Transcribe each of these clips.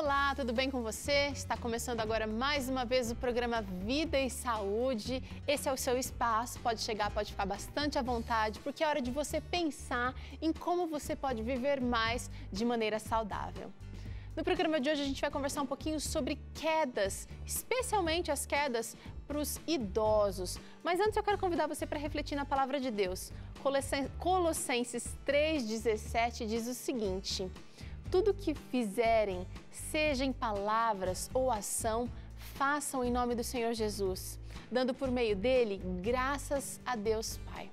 Olá, tudo bem com você? Está começando agora mais uma vez o programa Vida e Saúde. Esse é o seu espaço, pode chegar, pode ficar bastante à vontade, porque é hora de você pensar em como você pode viver mais de maneira saudável. No programa de hoje a gente vai conversar um pouquinho sobre quedas, especialmente as quedas para os idosos. Mas antes eu quero convidar você para refletir na palavra de Deus. Colossenses 3,17 diz o seguinte: tudo que fizerem, seja em palavras ou ação, façam em nome do Senhor Jesus, dando por meio dele graças a Deus Pai.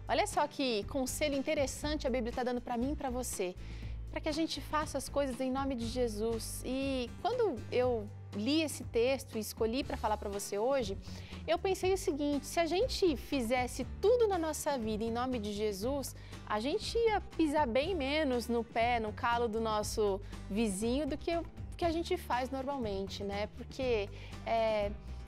Olha só que conselho interessante a Bíblia está dando para mim e para você, para que a gente faça as coisas em nome de Jesus. E quando eu li esse texto e escolhi para falar para você hoje, eu pensei o seguinte: se a gente fizesse tudo na nossa vida em nome de Jesus, a gente ia pisar bem menos no pé, no calo do nosso vizinho do que o que a gente faz normalmente, né? Porque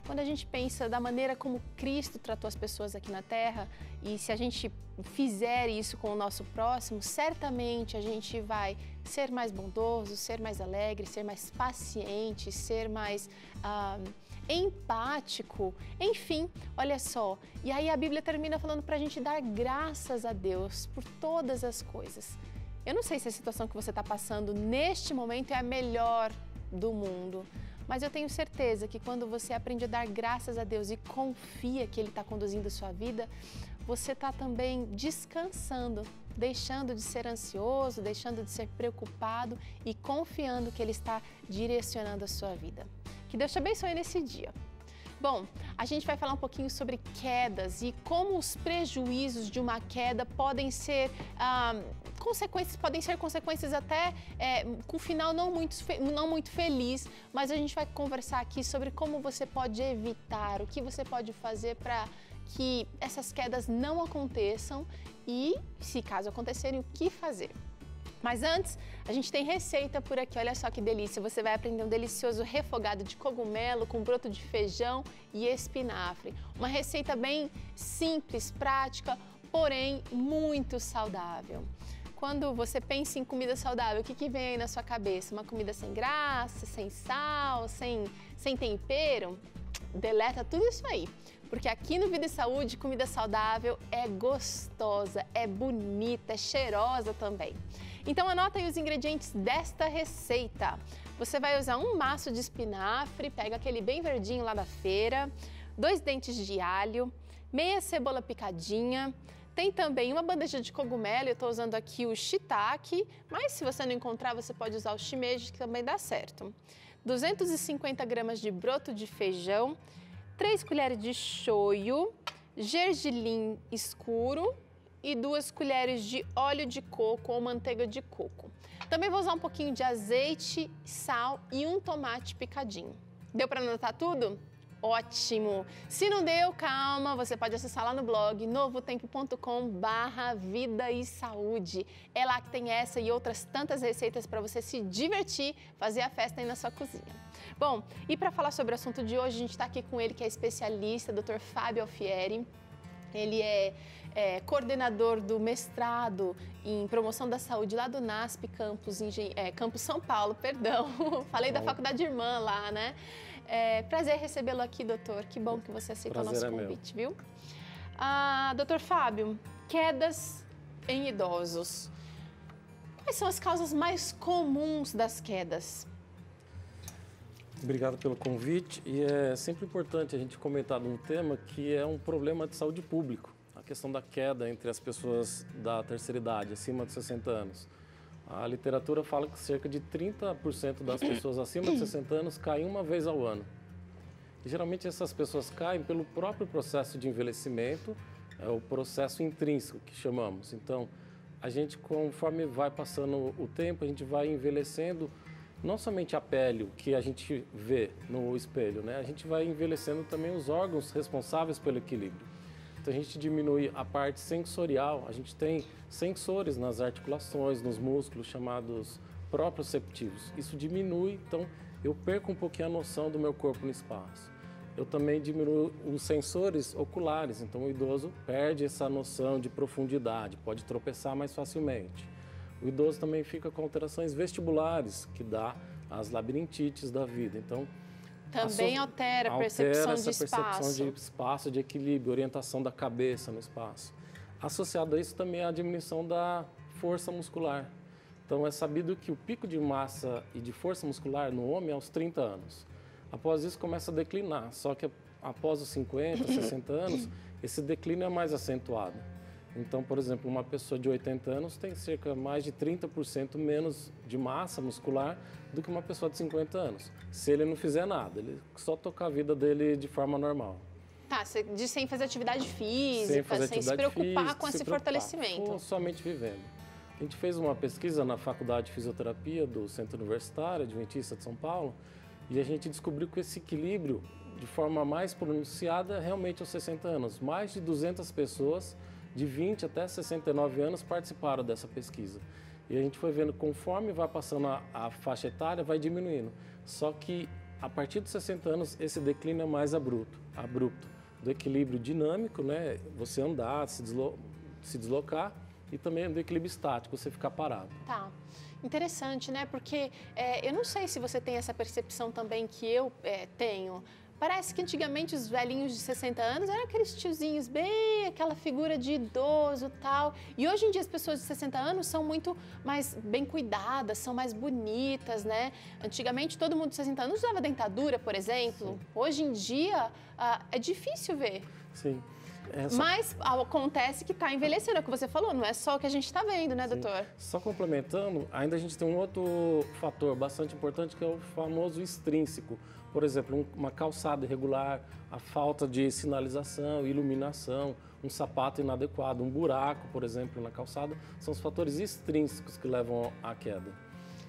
quando a gente pensa da maneira como Cristo tratou as pessoas aqui na Terra, e se a gente fizer isso com o nosso próximo, certamente a gente vai ser mais bondoso, ser mais alegre, ser mais paciente, ser mais empático, enfim, olha só. E aí a Bíblia termina falando para a gente dar graças a Deus por todas as coisas. Eu não sei se a situação que você está passando neste momento é a melhor do mundo, mas eu tenho certeza que quando você aprende a dar graças a Deus e confia que Ele está conduzindo a sua vida, você está também descansando, deixando de ser ansioso, deixando de ser preocupado e confiando que Ele está direcionando a sua vida. Que Deus te abençoe nesse dia. Bom, a gente vai falar um pouquinho sobre quedas e como os prejuízos de uma queda podem ser consequências até com um final não muito feliz, mas a gente vai conversar aqui sobre como você pode evitar, o que você pode fazer para que essas quedas não aconteçam e, se caso acontecerem, o que fazer. Mas antes, a gente tem receita por aqui, olha só que delícia. Você vai aprender um delicioso refogado de cogumelo com broto de feijão e espinafre. Uma receita bem simples, prática, porém muito saudável. Quando você pensa em comida saudável, o que vem aí na sua cabeça? Uma comida sem graça, sem sal, sem tempero? Deleta tudo isso aí. Porque aqui no Vida e Saúde, comida saudável é gostosa, é bonita, é cheirosa também. Então anota aí os ingredientes desta receita. Você vai usar um maço de espinafre, pega aquele bem verdinho lá da feira, 2 dentes de alho, meia cebola picadinha, tem também uma bandeja de cogumelo, eu estou usando aqui o shiitake, mas se você não encontrar, você pode usar o shimeji, que também dá certo. 250 gramas de broto de feijão, 3 colheres de shoyu, gergelim escuro e 2 colheres de óleo de coco ou manteiga de coco. Também vou usar um pouquinho de azeite, sal e um tomate picadinho. Deu para anotar tudo? Ótimo! Se não deu, calma, você pode acessar lá no blog novotempo.com/vida e saúde. É lá que tem essa e outras tantas receitas para você se divertir, fazer a festa aí na sua cozinha. Bom, e para falar sobre o assunto de hoje, a gente está aqui com ele, que é especialista, Dr. Fábio Alfieri. Ele é coordenador do mestrado em promoção da saúde lá do NASP, Campus São Paulo, perdão. Falei da faculdade irmã lá, né? Prazer recebê-lo aqui, doutor. Que bom que você aceitou o nosso convite, viu? Doutor Fábio, quedas em idosos. Quais são as causas mais comuns das quedas? Obrigado pelo convite, e é sempre importante a gente comentar de um tema que é um problema de saúde pública, a questão da queda entre as pessoas da terceira idade, acima de 60 anos. A literatura fala que cerca de 30% das pessoas acima de 60 anos caem uma vez ao ano. E, geralmente essas pessoas caem pelo próprio processo de envelhecimento, é o processo intrínseco que chamamos. Então, a gente, conforme vai passando o tempo, a gente vai envelhecendo. Não somente a pele, o que a gente vê no espelho, né? A gente vai envelhecendo também os órgãos responsáveis pelo equilíbrio. Então a gente diminui a parte sensorial, a gente tem sensores nas articulações, nos músculos, chamados proprioceptivos. Isso diminui, então eu perco um pouquinho a noção do meu corpo no espaço. Eu também diminuo os sensores oculares, então o idoso perde essa noção de profundidade, pode tropeçar mais facilmente. O idoso também fica com alterações vestibulares, que dá as labirintites da vida. Então, também altera a percepção de percepção de espaço, de equilíbrio, orientação da cabeça no espaço. Associado a isso também a diminuição da força muscular. Então, é sabido que o pico de massa e de força muscular no homem é aos 30 anos. Após isso, começa a declinar, só que após os 50, 60 anos, esse declínio é mais acentuado. Então, por exemplo, uma pessoa de 80 anos tem cerca de mais de 30% menos de massa muscular do que uma pessoa de 50 anos, se ele não fizer nada, ele só tocar a vida dele de forma normal. Tá, você diz sem fazer atividade física, sem se preocupar com esse fortalecimento. Somente vivendo. A gente fez uma pesquisa na Faculdade de Fisioterapia do Centro Universitário Adventista de São Paulo e a gente descobriu que esse equilíbrio, de forma mais pronunciada, realmente aos 60 anos. Mais de 200 pessoas de 20 até 69 anos participaram dessa pesquisa. E a gente foi vendo, conforme vai passando a faixa etária, vai diminuindo. Só que, a partir dos 60 anos, esse declínio é mais abrupto. Do equilíbrio dinâmico, né? Você andar, se deslocar, e também do equilíbrio estático, você ficar parado. Tá. Interessante, né? Porque eu não sei se você tem essa percepção também que eu tenho. Parece que antigamente os velhinhos de 60 anos eram aqueles tiozinhos bem, aquela figura de idoso e tal. E hoje em dia as pessoas de 60 anos são muito mais bem cuidadas, são mais bonitas, né? Antigamente todo mundo de 60 anos usava dentadura, por exemplo. Sim. Hoje em dia é difícil ver. Sim. Mas acontece que está envelhecendo, é o que você falou, não é só o que a gente está vendo, né, doutor? Só complementando, ainda a gente tem um outro fator bastante importante que é o famoso extrínseco. Por exemplo, uma calçada irregular, a falta de sinalização, iluminação, um sapato inadequado, um buraco, por exemplo, na calçada, são os fatores extrínsecos que levam à queda.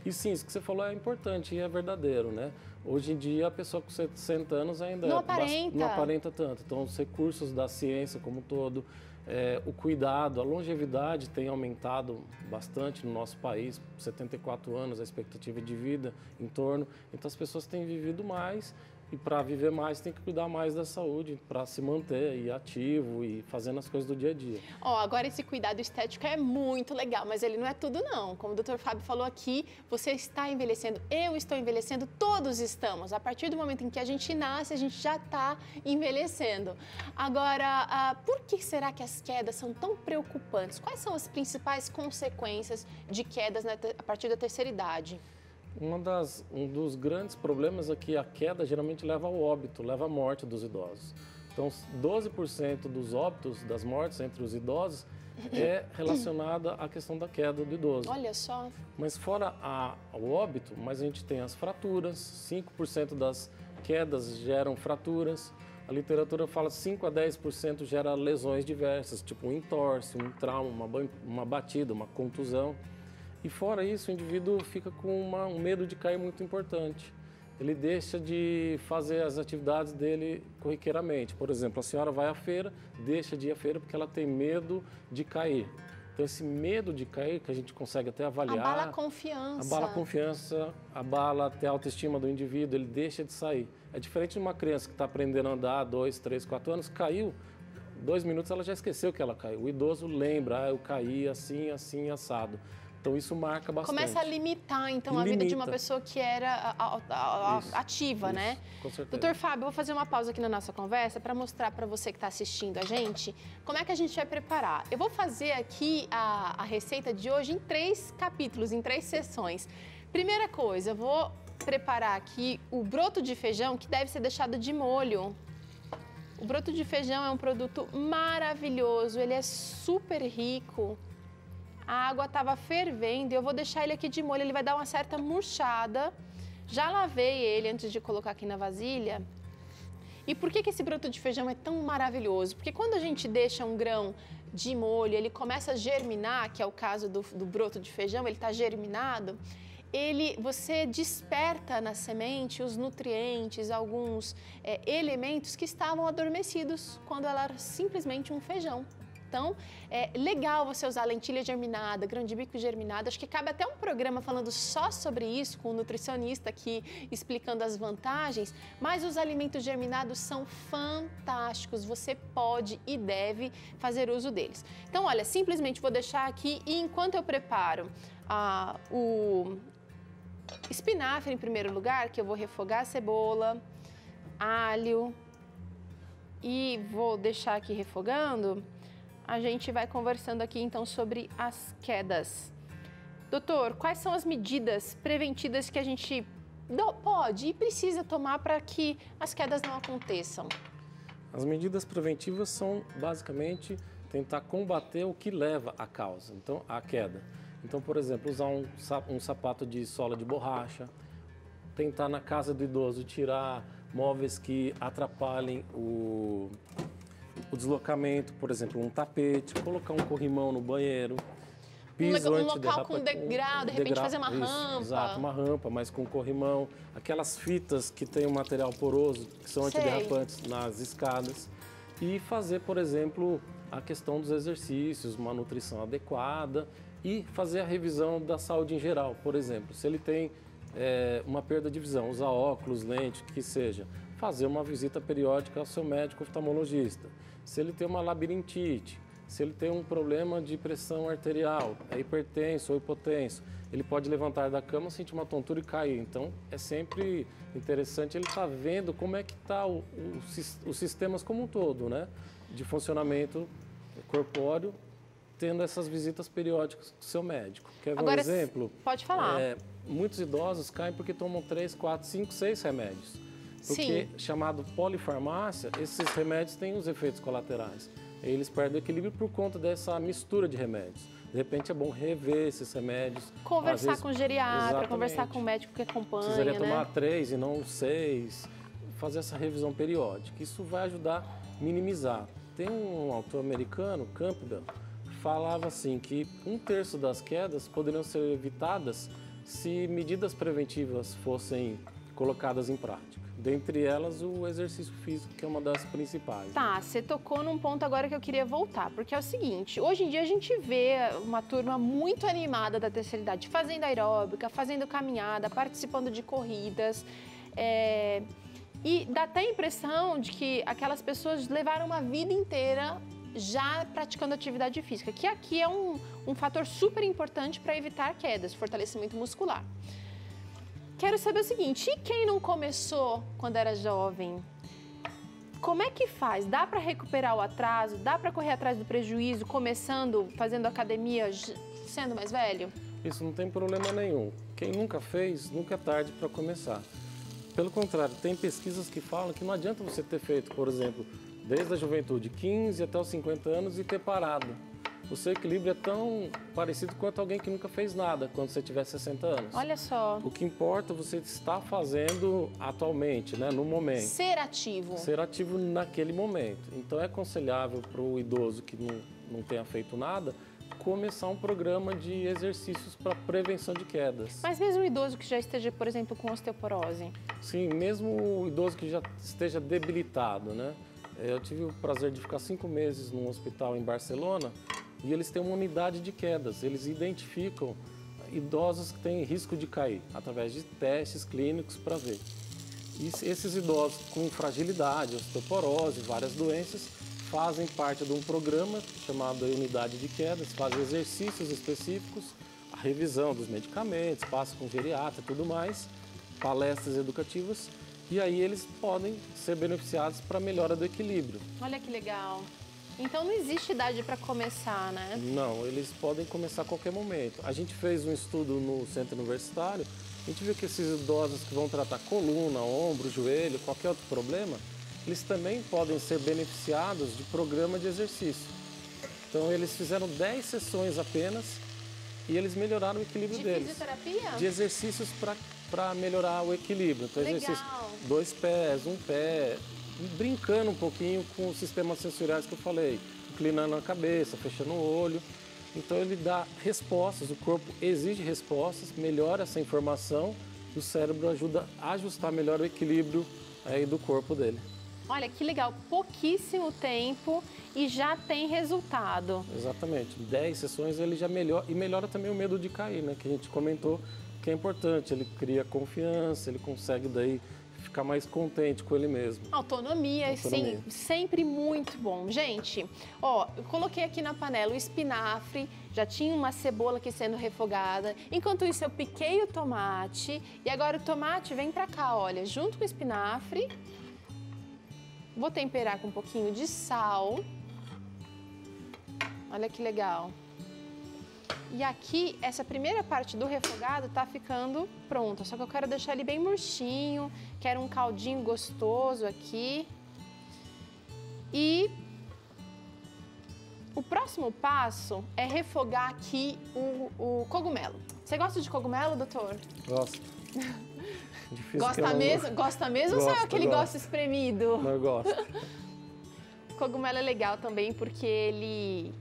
E sim, isso que você falou é importante e é verdadeiro, né? Hoje em dia, a pessoa com 60 anos ainda não aparenta tanto. Então, os recursos da ciência como um todo, o cuidado, a longevidade tem aumentado bastante no nosso país. 74 anos, a expectativa de vida em torno. Então, as pessoas têm vivido mais e para viver mais tem que cuidar mais da saúde, para se manter e ativo e fazendo as coisas do dia a dia. Agora esse cuidado estético é muito legal, mas ele não é tudo não. Como o Dr. Fábio falou aqui, você está envelhecendo, eu estou envelhecendo, todos estamos. A partir do momento em que a gente nasce, a gente já está envelhecendo. Agora, por que será que as quedas são tão preocupantes? Quais são as principais consequências de quedas a partir da terceira idade? Um dos grandes problemas é que a queda geralmente leva ao óbito, leva à morte dos idosos. Então, 12% dos óbitos, das mortes entre os idosos, é relacionada à questão da queda do idoso. Olha só. Mas fora o óbito, mas a gente tem as fraturas, 5% das quedas geram fraturas. A literatura fala que 5 a 10% gera lesões diversas, tipo um entorse, um trauma, uma batida, uma contusão. E fora isso, o indivíduo fica com um medo de cair muito importante. Ele deixa de fazer as atividades dele corriqueiramente. Por exemplo, a senhora vai à feira, deixa de ir à feira porque ela tem medo de cair. Então, esse medo de cair, que a gente consegue até avaliar... Abala a confiança. Abala a confiança, abala até a autoestima do indivíduo, ele deixa de sair. É diferente de uma criança que está aprendendo a andar 2, 3, 4 anos, caiu, 2 minutos ela já esqueceu que ela caiu. O idoso lembra, eu caí assim, assim, assado. Então, isso marca bastante. Começa a limitar, então, a vida de uma pessoa que era ativa, né? Com certeza. Doutor Fábio, eu vou fazer uma pausa aqui na nossa conversa para mostrar para você que está assistindo a gente como é que a gente vai preparar. Eu vou fazer aqui a receita de hoje em 3 capítulos, em 3 sessões. Primeira coisa, eu vou preparar aqui o broto de feijão que deve ser deixado de molho. O broto de feijão é um produto maravilhoso, ele é super rico. A água estava fervendo e eu vou deixar ele aqui de molho, ele vai dar uma certa murchada. Já lavei ele antes de colocar aqui na vasilha. E por que esse broto de feijão é tão maravilhoso? Porque quando a gente deixa um grão de molho, ele começa a germinar, que é o caso do broto de feijão, ele está germinado, você desperta na semente os nutrientes, alguns elementos que estavam adormecidos quando ela era simplesmente um feijão. Então, é legal você usar lentilha germinada, grão de bico germinado. Acho que cabe até um programa falando só sobre isso, com um nutricionista aqui explicando as vantagens. Mas os alimentos germinados são fantásticos. Você pode e deve fazer uso deles. Então, olha, simplesmente vou deixar aqui e enquanto eu preparo Espinafre em primeiro lugar, que eu vou refogar a cebola, alho e vou deixar aqui refogando. A gente vai conversando aqui então sobre as quedas. Doutor, quais são as medidas preventivas que a gente pode e precisa tomar para que as quedas não aconteçam? As medidas preventivas são basicamente tentar combater o que leva à causa, então à queda. Então, por exemplo, usar um sapato de sola de borracha, tentar na casa do idoso tirar móveis que atrapalhem o deslocamento, por exemplo, um tapete, colocar um corrimão no banheiro, piso um local com degrau, de repente fazer uma rampa. Exato, uma rampa, mas com corrimão. Aquelas fitas que tem um material poroso, que são antiderrapantes nas escadas. E fazer, por exemplo, a questão dos exercícios, uma nutrição adequada e fazer a revisão da saúde em geral. Por exemplo, se ele tem uma perda de visão, usar óculos, lente, que seja, fazer uma visita periódica ao seu médico oftalmologista. Se ele tem uma labirintite, se ele tem um problema de pressão arterial, é hipertenso ou hipotenso, ele pode levantar da cama, sentir uma tontura e cair. Então, é sempre interessante ele estar vendo como é que está os sistemas como um todo, né? De funcionamento corpóreo, tendo essas visitas periódicas do seu médico. Quer ver um exemplo? Pode falar. Muitos idosos caem porque tomam 3, 4, 5, 6 remédios. Porque, chamado polifarmácia, esses remédios têm os efeitos colaterais. Eles perdem o equilíbrio por conta dessa mistura de remédios. De repente é bom rever esses remédios. Conversar com o geriatra, conversar com o médico que acompanha, precisaria tomar 3 e não 6. Fazer essa revisão periódica. Isso vai ajudar a minimizar. Tem um autor americano, Campbell, falava assim que 1/3 das quedas poderiam ser evitadas se medidas preventivas fossem colocadas em prática. Dentre elas, o exercício físico, que é uma das principais. Tá, você tocou num ponto agora que eu queria voltar, porque é o seguinte, hoje em dia a gente vê uma turma muito animada da terceira idade, fazendo aeróbica, fazendo caminhada, participando de corridas, e dá até a impressão de que aquelas pessoas levaram uma vida inteira já praticando atividade física, que aqui é um fator super importante para evitar quedas, fortalecimento muscular. Quero saber o seguinte, e quem não começou quando era jovem? Como é que faz? Dá para recuperar o atraso? Dá para correr atrás do prejuízo, começando, fazendo academia, sendo mais velho? Isso não tem problema nenhum. Quem nunca fez, nunca é tarde para começar. Pelo contrário, tem pesquisas que falam que não adianta você ter feito, por exemplo, desde a juventude, 15 até os 50 anos e ter parado. O seu equilíbrio é tão parecido quanto alguém que nunca fez nada quando você tiver 60 anos. Olha só. O que importa é você estar fazendo atualmente, né, no momento. Ser ativo. Ser ativo naquele momento. Então é aconselhável para o idoso que não tenha feito nada, começar um programa de exercícios para prevenção de quedas. Mas mesmo o idoso que já esteja, por exemplo, com osteoporose? Sim, mesmo o idoso que já esteja debilitado, né? Eu tive o prazer de ficar 5 meses num hospital em Barcelona e eles têm uma unidade de quedas. Eles identificam idosos que têm risco de cair através de testes clínicos para ver. E esses idosos com fragilidade, osteoporose, várias doenças, fazem parte de um programa chamado Unidade de Quedas, fazem exercícios específicos, a revisão dos medicamentos, passa com geriatra e tudo mais, palestras educativas, e aí eles podem ser beneficiados para a melhora do equilíbrio. Olha que legal. Então não existe idade para começar, né? Não, eles podem começar a qualquer momento. A gente fez um estudo no centro universitário, a gente viu que esses idosos que vão tratar coluna, ombro, joelho, qualquer outro problema, eles também podem ser beneficiados de programa de exercício. Então eles fizeram 10 sessões apenas e eles melhoraram o equilíbrio deles. De fisioterapia? De exercícios para melhorar o equilíbrio. Então exercício 2 pés, 1 pé, brincando um pouquinho com os sistemas sensoriais que eu falei, inclinando a cabeça, fechando o olho. Então ele dá respostas, o corpo exige respostas, melhora essa informação, e o cérebro ajuda a ajustar melhor o equilíbrio aí do corpo dele. Olha que legal, pouquíssimo tempo e já tem resultado. Exatamente, 10 sessões ele já melhora, e melhora também o medo de cair, né? Que a gente comentou que é importante, ele cria confiança, ele consegue daí ficar mais contente com ele mesmo. Autonomia, sim, sempre muito bom. Gente, ó, eu coloquei aqui na panela o espinafre Já tinha uma cebola aqui sendo refogada. Enquanto isso, eu piquei o tomate. E agora o tomate vem pra cá, olha, junto com o espinafre. Vou temperar com um pouquinho de sal. Olha que legal. E aqui, essa primeira parte do refogado tá ficando pronta. Só que eu quero deixar ele bem murchinho. Quero um caldinho gostoso aqui. E o próximo passo é refogar aqui o cogumelo. Você gosta de cogumelo, doutor? Gosto. Difícil Gosta mesmo ou só é aquele gosto espremido? Não, eu gosto. O cogumelo é legal também porque ele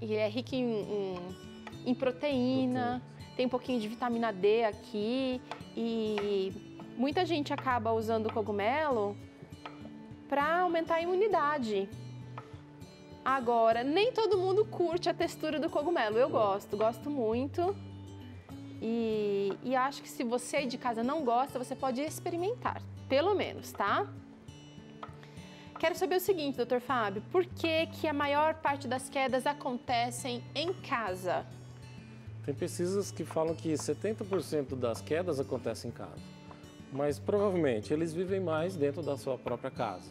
é rico em proteína, tem um pouquinho de vitamina D aqui e muita gente acaba usando o cogumelo para aumentar a imunidade. Agora, nem todo mundo curte a textura do cogumelo. Eu gosto muito. E acho que se você aí de casa não gosta, você pode experimentar, pelo menos, tá? Quero saber o seguinte, doutor Fábio, por que a maior parte das quedas acontecem em casa? Tem pesquisas que falam que 70% das quedas acontecem em casa, mas provavelmente eles vivem mais dentro da sua própria casa.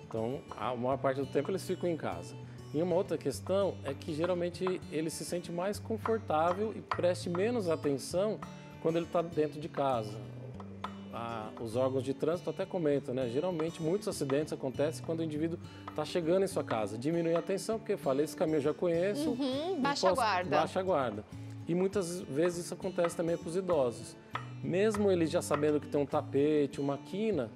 Então, a maior parte do tempo eles ficam em casa. E uma outra questão é que geralmente ele se sente mais confortável e preste menos atenção quando ele está dentro de casa. Os órgãos de trânsito até comentam, né? Geralmente muitos acidentes acontecem quando o indivíduo está chegando em sua casa. Diminui a atenção porque fala, esse caminho eu já conheço. Baixa a guarda. Baixa a guarda. E muitas vezes isso acontece também para os idosos. Mesmo eles já sabendo que tem um tapete, uma quina,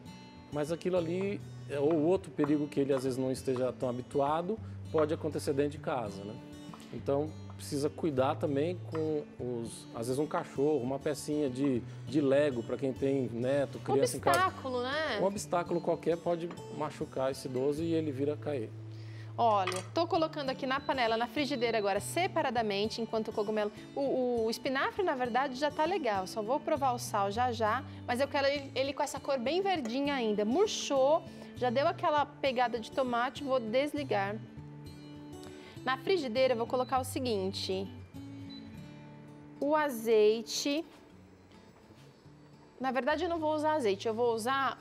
mas aquilo ali, ou outro perigo que ele às vezes não esteja tão habituado, pode acontecer dentro de casa, né? Então, precisa cuidar também com às vezes um cachorro, uma pecinha de Lego para quem tem neto, criança em casa. Um obstáculo, né? Um obstáculo qualquer pode machucar esse idoso e ele vir a cair. Olha, tô colocando aqui na panela, na frigideira agora, separadamente, enquanto o cogumelo... O espinafre, na verdade, já tá legal. Só vou provar o sal já, mas eu quero ele com essa cor bem verdinha ainda. Murchou, já deu aquela pegada de tomate, vou desligar. Na frigideira eu vou colocar o seguinte, o azeite, na verdade eu não vou usar azeite, eu vou usar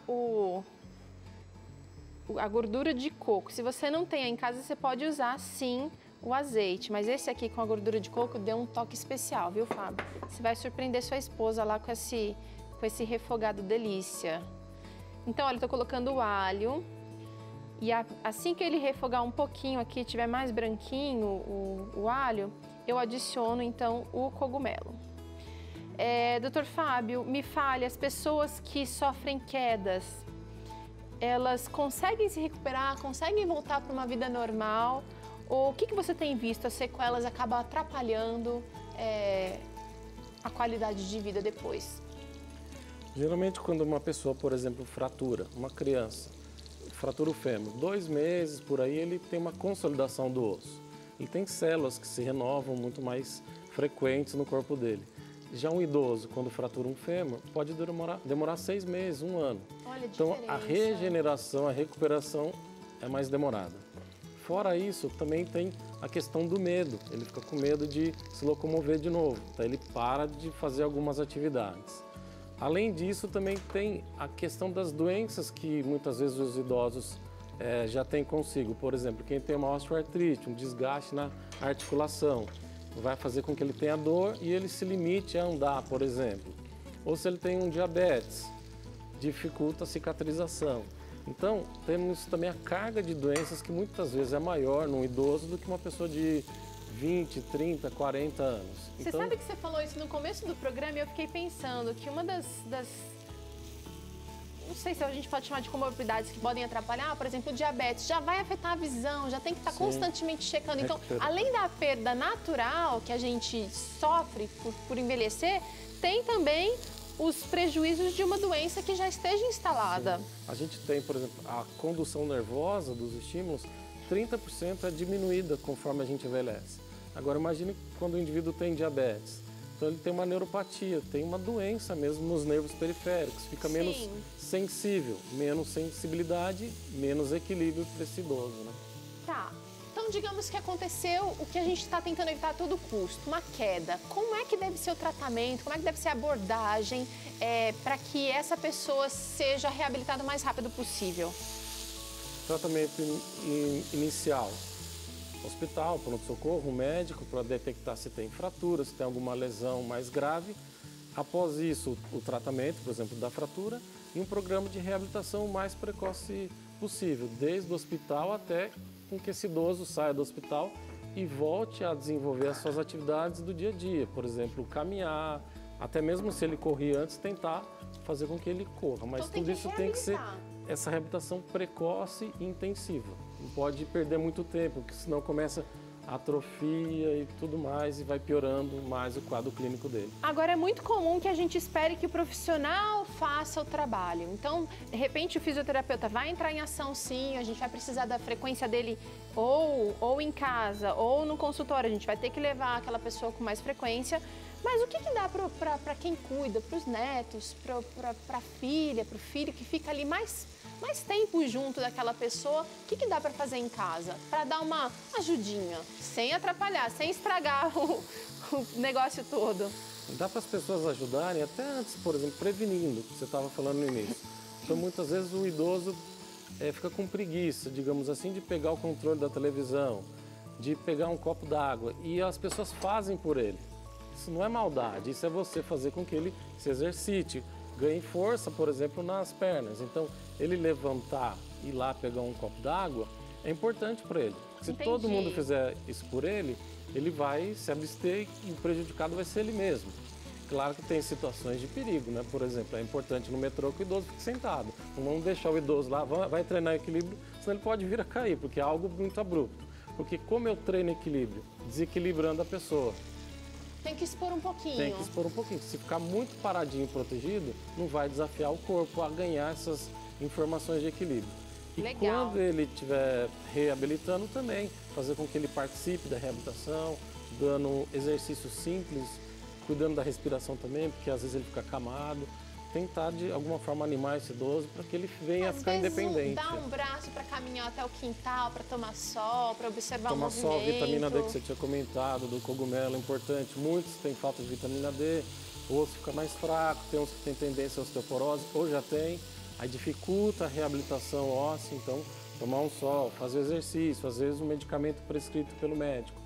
a gordura de coco. Se você não tem aí em casa, você pode usar sim o azeite, mas esse aqui com a gordura de coco deu um toque especial, viu, Fábio? Você vai surpreender sua esposa lá com esse refogado delícia. Então, olha, eu tô colocando o alho. E assim que ele refogar um pouquinho aqui, tiver mais branquinho o alho, eu adiciono então o cogumelo. Doutor Fábio, me fale, as pessoas que sofrem quedas, elas conseguem se recuperar, conseguem voltar para uma vida normal? Ou o que você tem visto? As sequelas acabam atrapalhando a qualidade de vida depois? Geralmente quando uma pessoa, por exemplo, fratura, uma criança, fratura o fêmur, 2 meses por aí ele tem uma consolidação do osso. Ele tem células que se renovam muito mais frequentes no corpo dele. Já um idoso, quando fratura um fêmur, pode demorar 6 meses, 1 ano. Olha a então diferença. a regeneração, a recuperação é mais demorada. Fora isso, também tem a questão do medo. Ele fica com medo de se locomover de novo, então ele para de fazer algumas atividades. Além disso, também tem a questão das doenças que muitas vezes os idosos já têm consigo. Por exemplo, quem tem uma osteoartrite, um desgaste na articulação, vai fazer com que ele tenha dor e ele se limite a andar, por exemplo. Ou se ele tem um diabetes, dificulta a cicatrização. Então, temos também a carga de doenças que muitas vezes é maior num idoso do que uma pessoa de 20, 30, 40 anos. Você sabe que você falou isso no começo do programa e eu fiquei pensando que uma das... Não sei se a gente pode chamar de comorbidades que podem atrapalhar, por exemplo, o diabetes, já vai afetar a visão, já tem que estar constantemente checando. Então, além da perda natural que a gente sofre por envelhecer, tem também os prejuízos de uma doença que já esteja instalada. Sim. A gente tem, por exemplo, a condução nervosa dos estímulos, 30% é diminuída conforme a gente envelhece. Agora, imagine quando o indivíduo tem diabetes. Então, ele tem uma neuropatia, tem uma doença mesmo nos nervos periféricos, fica menos sensível, menos sensibilidade, menos equilíbrio para esse idoso, né? Tá. Então, Então, digamos que aconteceu o que a gente está tentando evitar a todo custo, uma queda. Como é que deve ser o tratamento, como é que deve ser a abordagem para que essa pessoa seja reabilitada o mais rápido possível? Tratamento inicial. Hospital, pronto-socorro, médico para detectar se tem fratura, se tem alguma lesão mais grave. Após isso, o tratamento, por exemplo, da fratura e um programa de reabilitação o mais precoce possível, desde o hospital até com que esse idoso saia do hospital e volte a desenvolver as suas atividades do dia a dia, por exemplo, caminhar, até mesmo se ele corria antes, tentar fazer com que ele corra. Mas então, tudo isso tem que ser essa reabilitação precoce e intensiva. Não pode perder muito tempo, porque senão começa a atrofia e tudo mais e vai piorando mais o quadro clínico dele. Agora, é muito comum que a gente espere que o profissional faça o trabalho. Então, de repente, o fisioterapeuta vai entrar em ação, sim, a gente vai precisar da frequência dele ou em casa ou no consultório, a gente vai ter que levar aquela pessoa com mais frequência. Mas o que dá para quem cuida, para os netos, para a filha, para o filho que fica ali mais tempo junto daquela pessoa, o que dá para fazer em casa? Para dar uma ajudinha, sem atrapalhar, sem estragar o negócio todo. Dá para as pessoas ajudarem até antes, por exemplo, prevenindo, que você estava falando no início. Então, muitas vezes o idoso fica com preguiça, digamos assim, de pegar o controle da televisão, de pegar um copo d'água, e as pessoas fazem por ele. Isso não é maldade, isso é você fazer com que ele se exercite, ganhe força, por exemplo, nas pernas. Então, ele levantar e ir lá pegar um copo d'água é importante para ele. Se todo mundo fizer isso por ele, ele vai se abster e o prejudicado vai ser ele mesmo. Claro que tem situações de perigo, né? Por exemplo, é importante no metrô que o idoso fique sentado. Não vamos deixar o idoso lá, vai treinar equilíbrio, senão ele pode vir a cair, porque é algo muito abrupto. Porque como eu treino equilíbrio? Desequilibrando a pessoa. Tem que expor um pouquinho. Tem que expor um pouquinho. Se ficar muito paradinho e protegido, não vai desafiar o corpo a ganhar essas informações de equilíbrio. E legal. Quando ele estiver reabilitando também, fazer com que ele participe da reabilitação, dando exercícios simples, cuidando da respiração também, porque às vezes ele fica acamado. Tentar de alguma forma animar esse idoso para que ele venha a ficar independente. Dar um braço para caminhar até o quintal, para tomar sol, para observar o movimento. Tomar sol, vitamina D que você tinha comentado, do cogumelo é importante. Muitos têm falta de vitamina D, o osso fica mais fraco, tem uns que têm tendência à osteoporose, ou já tem, aí dificulta a reabilitação óssea, então tomar um sol, fazer exercício, às vezes um medicamento prescrito pelo médico.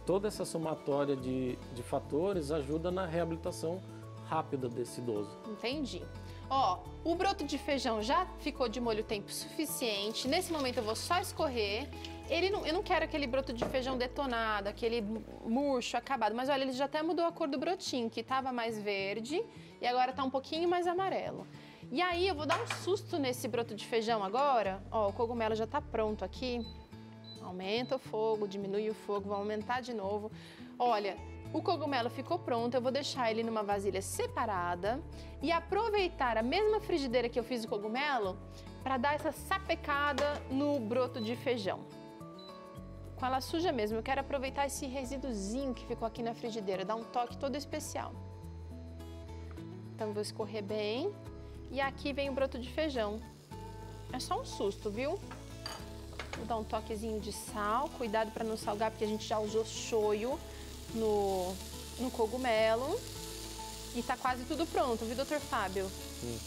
Toda essa somatória de fatores ajuda na reabilitação rápida desse idoso. Entendi. Ó, o broto de feijão já ficou de molho tempo suficiente. Nesse momento eu vou só escorrer. Eu não quero aquele broto de feijão detonado, aquele murcho, acabado. Mas olha, ele já até mudou a cor do brotinho, que estava mais verde e agora está um pouquinho mais amarelo. E aí eu vou dar um susto nesse broto de feijão agora. Ó, o cogumelo já está pronto aqui. Aumenta o fogo, diminui o fogo, vou aumentar de novo. Olha, o cogumelo ficou pronto, eu vou deixar ele numa vasilha separada e aproveitar a mesma frigideira que eu fiz o cogumelo para dar essa sapecada no broto de feijão. Com ela suja mesmo, eu quero aproveitar esse resíduozinho que ficou aqui na frigideira, dar um toque todo especial. Então vou escorrer bem e aqui vem o broto de feijão. É só um susto, viu? Vou dar um toquezinho de sal, cuidado para não salgar porque a gente já usou shoyu no cogumelo. E tá quase tudo pronto, viu, doutor Fábio? Sim.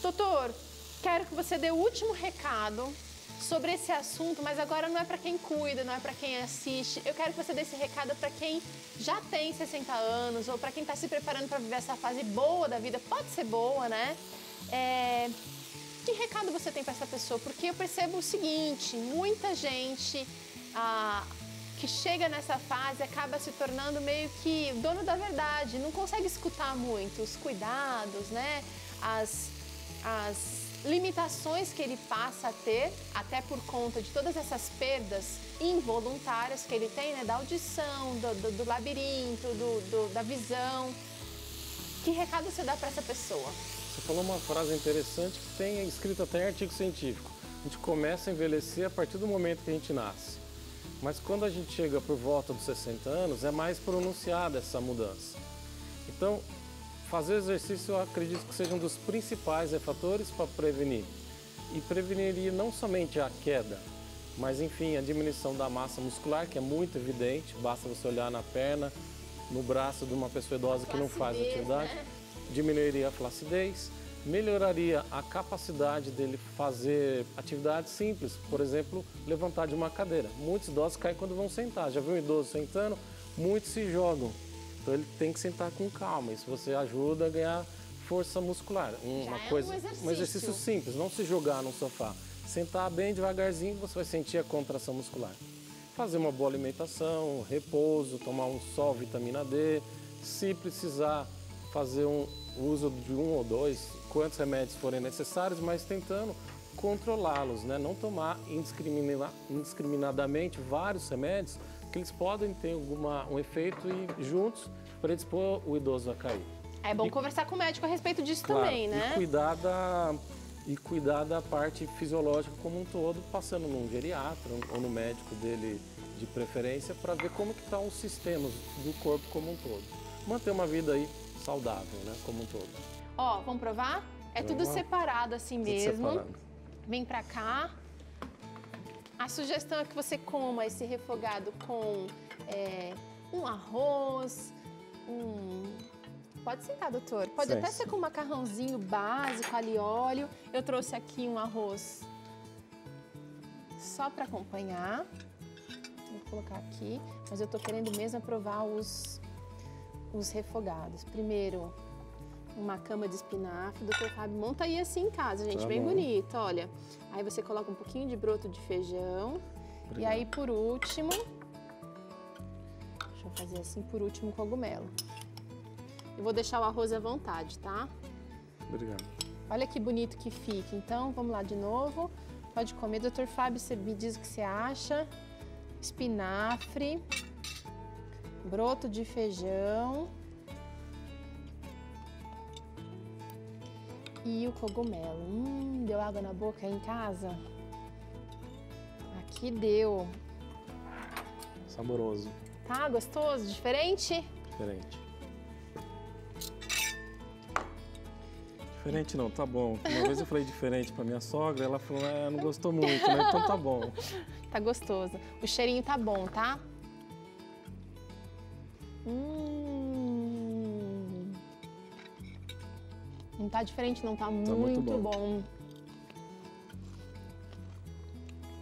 Doutor, quero que você dê o último recado sobre esse assunto, mas agora não é para quem cuida, não é para quem assiste. Eu quero que você dê esse recado para quem já tem 60 anos ou para quem está se preparando para viver essa fase boa da vida. Pode ser boa, né? Que recado você tem para essa pessoa? Porque eu percebo o seguinte, muita gente que chega nessa fase acaba se tornando meio que dono da verdade, não consegue escutar muito os cuidados, né? As limitações que ele passa a ter, até por conta de todas essas perdas involuntárias que ele tem, né? Da audição, do labirinto, da visão. Que recado você dá para essa pessoa? Você falou uma frase interessante que tem escrito até em artigo científico. A gente começa a envelhecer a partir do momento que a gente nasce. Mas quando a gente chega por volta dos 60 anos, é mais pronunciada essa mudança. Então, fazer exercício eu acredito que seja um dos principais fatores para prevenir. E preveniria não somente a queda, Mas enfim, a diminuição da massa muscular, que é muito evidente, basta você olhar na perna, no braço de uma pessoa idosa que não faz atividade, né? Diminuiria a flacidez, melhoraria a capacidade dele fazer atividades simples, por exemplo, levantar de uma cadeira. Muitos idosos caem quando vão sentar, já viu um idoso sentando? Muitos se jogam, então ele tem que sentar com calma, isso você ajuda a ganhar força muscular. Um exercício simples, não se jogar no sofá. Sentar bem devagarzinho, você vai sentir a contração muscular. Fazer uma boa alimentação, repouso, tomar um sol, vitamina D. Se precisar, fazer o uso de 1 ou 2, quantos remédios forem necessários, mas tentando controlá-los, né? Não tomar indiscriminadamente vários remédios, que eles podem ter um efeito e juntos predispor o idoso a cair. É bom conversar com o médico a respeito disso, claro, também, né? E cuidar da parte fisiológica como um todo, passando num geriatra ou no médico dele de preferência, para ver como que estão os sistemas do corpo como um todo. Manter uma vida aí saudável, né, como um todo. Ó, vamos provar? É tudo separado assim mesmo. Separado. Vem pra cá. A sugestão é que você coma esse refogado com um arroz, Pode sentar, doutor. Pode até ser com um macarrãozinho básico, alho e óleo. Eu trouxe aqui um arroz só para acompanhar. Vou colocar aqui, mas eu tô querendo mesmo provar os refogados. Primeiro, uma cama de espinafre. Doutor Fábio, monta aí assim em casa, gente, tá bem bonito, olha. Aí você coloca um pouquinho de broto de feijão. Obrigado. E aí, por último, deixa eu fazer assim, por último, cogumelo. Eu vou deixar o arroz à vontade, tá? Obrigado. Olha que bonito que fica. Então, vamos lá de novo. Pode comer. Doutor Fábio, você me diz o que você acha. Espinafre, broto de feijão e o cogumelo. Deu água na boca aí em casa? Aqui deu. Saboroso. Tá gostoso? Diferente? Diferente. Diferente não, tá bom. Uma vez eu falei diferente pra minha sogra, ela falou, não gostou muito, né? Então tá bom. Tá gostoso. O cheirinho tá bom, tá? Não tá diferente não, tá muito bom.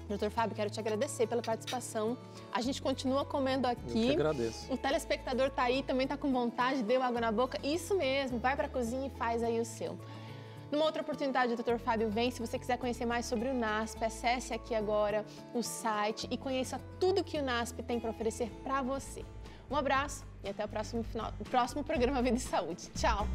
Doutor Fábio, quero te agradecer pela participação. A gente continua comendo aqui. Eu que agradeço. O telespectador tá aí, também tá com vontade, deu água na boca. Isso mesmo, vai pra cozinha e faz aí o seu. Numa outra oportunidade, o Dr. Fábio vem. Se você quiser conhecer mais sobre o NASP, acesse aqui agora o site e conheça tudo que o NASP tem para oferecer para você. Um abraço e até o próximo programa Vida e Saúde. Tchau!